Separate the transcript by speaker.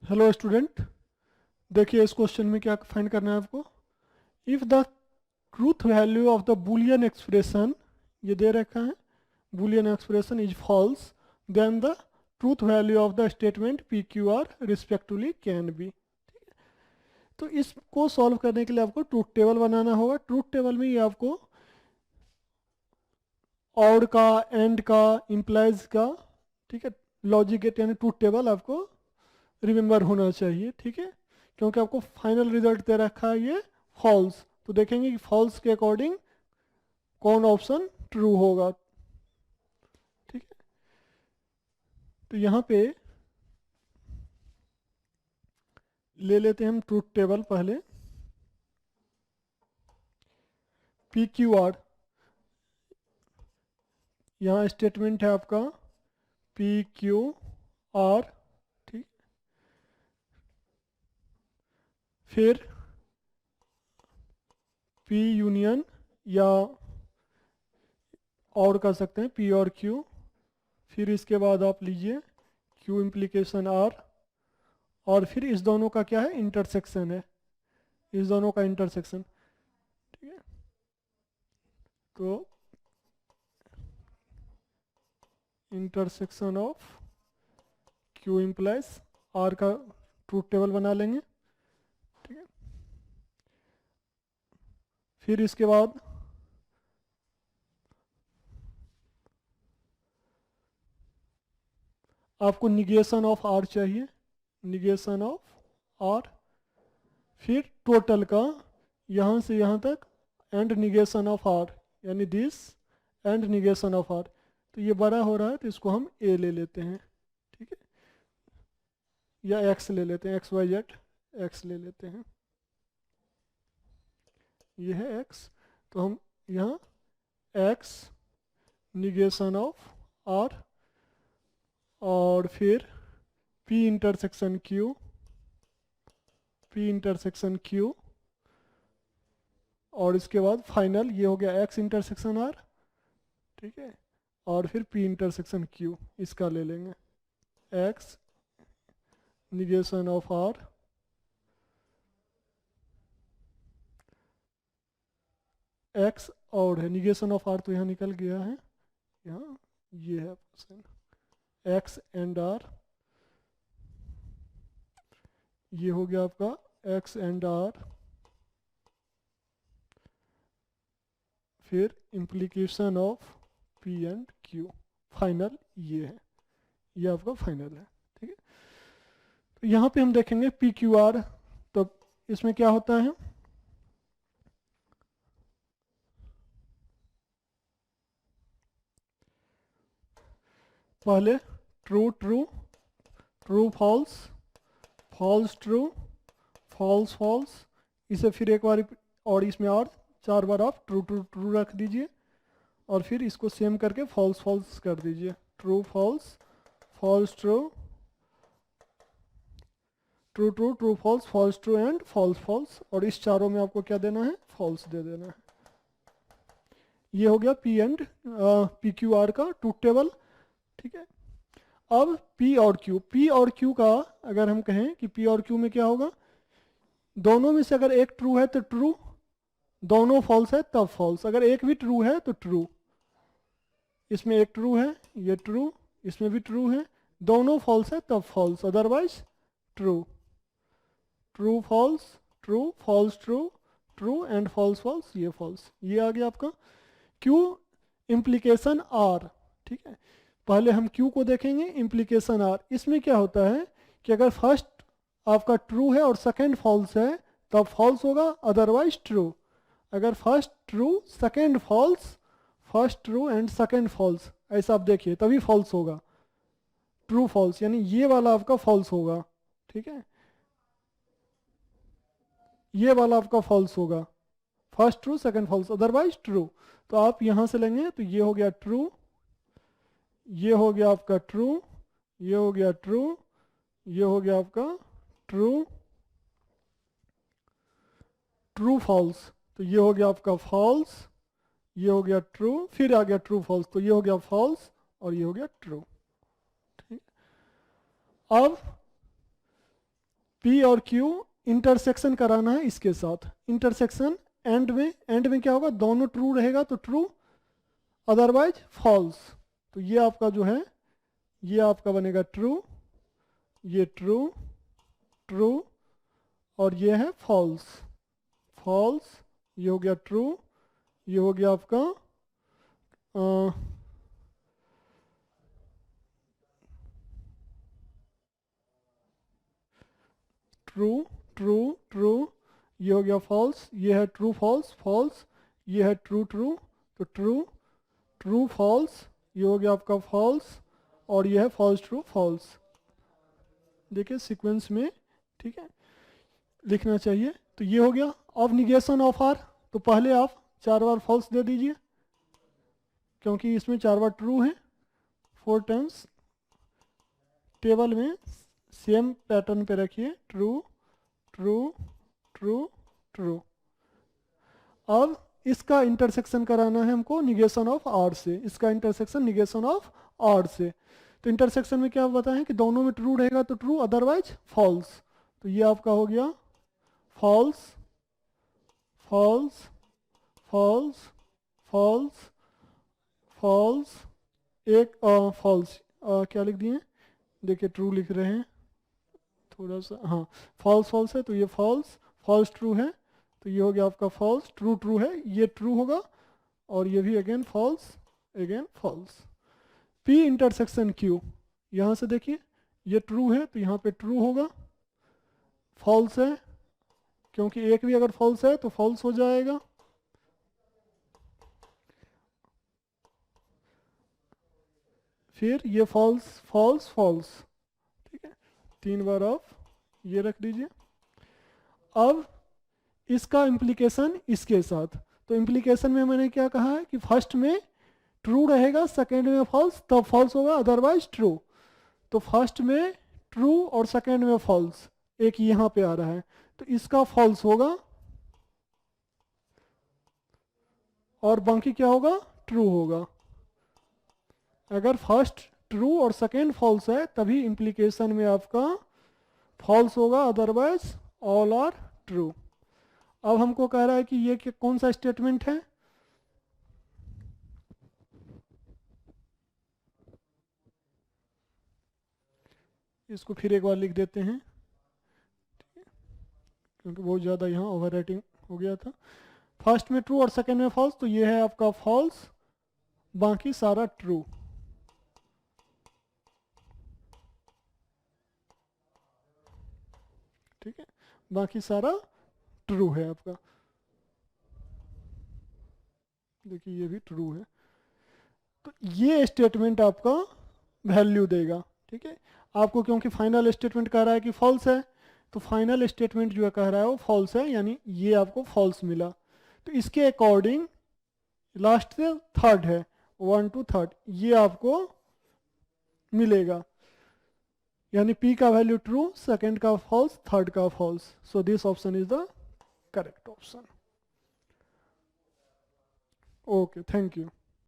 Speaker 1: Hello student, देखिए इस question में क्या फाइंड करना है आपको। If the truth value of the boolean expression, ये दे रखा है, boolean expression is false, then the truth value of the statement P Q R respectively can be. तो इसको सॉल्व करने के लिए आपको ट्रूथ टेबल बनाना होगा। ट्रूथ टेबल में ये आपको और का, एंड का, इम्प्लाइज का, ठीक है, लॉजिक गेट यानी ट्रूथ टेबल आपको रिमेंबर होना चाहिए, ठीक है। क्योंकि आपको फाइनल रिजल्ट दे रखा है ये फॉल्स, तो देखेंगे कि फॉल्स के अकॉर्डिंग कौन ऑप्शन ट्रू होगा, ठीक है। तो यहाँ पे ले लेते हैं हम ट्रूथ टेबल पहले। पी क्यू आर, यहाँ स्टेटमेंट है आपका पी क्यू आर, ठीक। फिर पी यूनियन या और कर सकते हैं पी और क्यू। फिर इसके बाद आप लीजिए क्यू इम्प्लीकेशन आर, और फिर इस दोनों का क्या है, इंटरसेक्शन है, इस दोनों का इंटरसेक्शन, ठीक है। तो intersection of Q implies R का ट्रूथ टेबल बना लेंगे, ठीक है। फिर इसके बाद आपको निगेशन ऑफ आर चाहिए, निगेशन ऑफ आर। फिर टोटल का यहाँ से यहाँ तक एंड निगेशन ऑफ आर, यानी this and negation of R. तो ये बड़ा हो रहा है तो इसको हम ए ले लेते हैं, ठीक है, या एक्स ले लेते हैं, एक्स वाई जेड एक्स ले लेते हैं, ये है एक्स। तो हम यहाँ एक्स निगेशन ऑफ आर, और फिर P intersection Q, P intersection Q, और इसके बाद फाइनल ये हो गया एक्स इंटरसेक्शन आर, ठीक है, और फिर पी इंटरसेक्शन क्यू इसका ले लेंगे, X negation of R, X और है निगेशन ऑफ आर तो यहाँ निकल गया है, यहाँ ये है एक्स एंड आर, ये हो गया आपका एक्स एंड आर। फिर implication of P and Q, final ये है, ये आपका फाइनल है, ठीक है। तो यहाँ पे हम देखेंगे पी क्यू आर, तो इसमें क्या होता है, पहले true true, true false, false true, false false, इसे फिर एक बार और इसमें और 4 बार आप ट्रू ट्रू ट्रू रख दीजिए, और फिर इसको सेम करके फॉल्स फॉल्स कर दीजिए, true false, false true, true true, true false, false true and false false, और इस चारों में आपको क्या देना है, फॉल्स दे देना है। ये हो गया P and P Q are का ट्रूथ टेबल, ठीक है। अब पी और क्यू, पी और क्यू का अगर हम कहें कि पी और क्यू में क्या होगा, दोनों में से अगर एक ट्रू है तो ट्रू, दोनों फॉल्स है तब फॉल्स, अगर एक भी ट्रू है तो ट्रू, इसमें एक ट्रू है, ये ट्रू, इसमें भी ट्रू है, दोनों फॉल्स है तब false, otherwise true, true false, true false true, true and false false, ये फॉल्स, ये आ गया आपका क्यू इम्प्लीकेशन आर, ठीक है। पहले हम क्यू को देखेंगे, इम्प्लीकेशन आर, इसमें क्या होता है कि अगर फर्स्ट आपका ट्रू है और सेकंड फॉल्स है तब फॉल्स होगा, अदरवाइज ट्रू। अगर first true second false, first true and second false, ऐसा आप देखिए तभी फॉल्स होगा, ट्रू फॉल्स, यानी ये वाला आपका फॉल्स होगा, ठीक है, ये वाला आपका फॉल्स होगा, first true second false, otherwise true. तो आप यहां से लेंगे तो ये हो गया ट्रू, ये हो गया आपका ट्रू, ये हो गया ट्रू, ये हो गया आपका ट्रू, ट्रू फॉल्स, तो ये हो गया आपका फॉल्स, ये हो गया ट्रू, फिर आ गया ट्रू फॉल्स, तो ये हो गया फॉल्स और ये हो गया ट्रू, ठीक। अब P और Q इंटरसेक्शन कराना है इसके साथ, इंटरसेक्शन एंड में क्या होगा, दोनों ट्रू रहेगा तो ट्रू, अदरवाइज फॉल्स। तो ये आपका जो है, ये आपका बनेगा ट्रू, ये ट्रू, ट्रू, और ये है फॉल्स, फॉल्स, ये हो गया ट्रू, ये हो गया आपका ट्रू, ट्रू, ट्रू, ये हो गया फॉल्स, ये है ट्रू फॉल्स, फॉल्स, ये है ट्रू ट्रू, तो ट्रू, ट्रू फॉल्स, ये हो गया आपका फॉल्स, और ये है फॉल्स ट्रू फॉल्स। देखिए सीक्वेंस में, ठीक है, लिखना चाहिए। तो ये हो गया। अब निगेशन ऑफ आर, तो पहले आप 4 बार फॉल्स दे दीजिए क्योंकि इसमें 4 बार ट्रू है, 4 टाइम्स टेबल में सेम पैटर्न पे रखिए, ट्रू, ट्रू, ट्रू, ट्रू। अब इसका इंटरसेक्शन कराना है हमको निगेशन ऑफ आर से, इसका इंटरसेक्शन निगेशन ऑफ आर से। तो इंटरसेक्शन में क्या बताएं कि दोनों में ट्रू रहेगा तो ट्रू, अदरवाइज फॉल्स। तो ये आपका हो गया false, false, false, false, false, एक फॉल्स, क्या लिख दिए, देखिए ट्रू लिख रहे हैं थोड़ा सा, हाँ फॉल्स फॉल्स है तो ये फॉल्स, फॉल्स ट्रू है तो ये हो गया आपका फॉल्स, ट्रू ट्रू है, ये ट्रू होगा, और ये भी again false, again false. P intersection Q, यहाँ से देखिए ये ट्रू है तो यहाँ पे ट्रू होगा, फॉल्स है क्योंकि एक भी अगर फॉल्स है तो फॉल्स हो जाएगा, फिर ये फॉल्स, फॉल्स, फॉल्स, ठीक है, 3 बार आप ये रख दीजिए। अब इसका इम्प्लीकेशन इसके साथ, तो इम्प्लीकेशन में मैंने क्या कहा है कि फर्स्ट में ट्रू रहेगा, सेकेंड में फॉल्स, तब फॉल्स होगा, अदरवाइज ट्रू। तो फर्स्ट में ट्रू और सेकेंड में फॉल्स, एक यहाँ पे आ रहा है तो इसका फॉल्स होगा, और बाकी क्या होगा, ट्रू होगा। अगर फर्स्ट ट्रू और सेकेंड फॉल्स है तभी इम्प्लीकेशन में आपका फॉल्स होगा, अदरवाइज ऑल आर ट्रू। अब हमको कह रहा है कि ये कौन सा स्टेटमेंट है, इसको फिर एक बार लिख देते हैं क्योंकि बहुत ज़्यादा यहाँ ओवर राइटिंग हो गया था। फर्स्ट में ट्रू और सेकेंड में फॉल्स, तो ये है आपका फॉल्स, बाकी सारा ट्रू। ठीक है, बाकी सारा ट्रू है आपका, देखिए ये भी ट्रू है। तो ये स्टेटमेंट आपका वैल्यू देगा, ठीक है। आपको क्योंकि फाइनल स्टेटमेंट कह रहा है कि फॉल्स है, तो फाइनल स्टेटमेंट जो है कह रहा है वो फॉल्स है, यानी ये आपको फॉल्स मिला। तो इसके अकॉर्डिंग लास्ट से थर्ड है, 1 to 3, ये आपको मिलेगा, यानी P का वैल्यू ट्रू, सेकंड का फॉल्स, थर्ड का false. So this option is the correct option. Okay, thank you.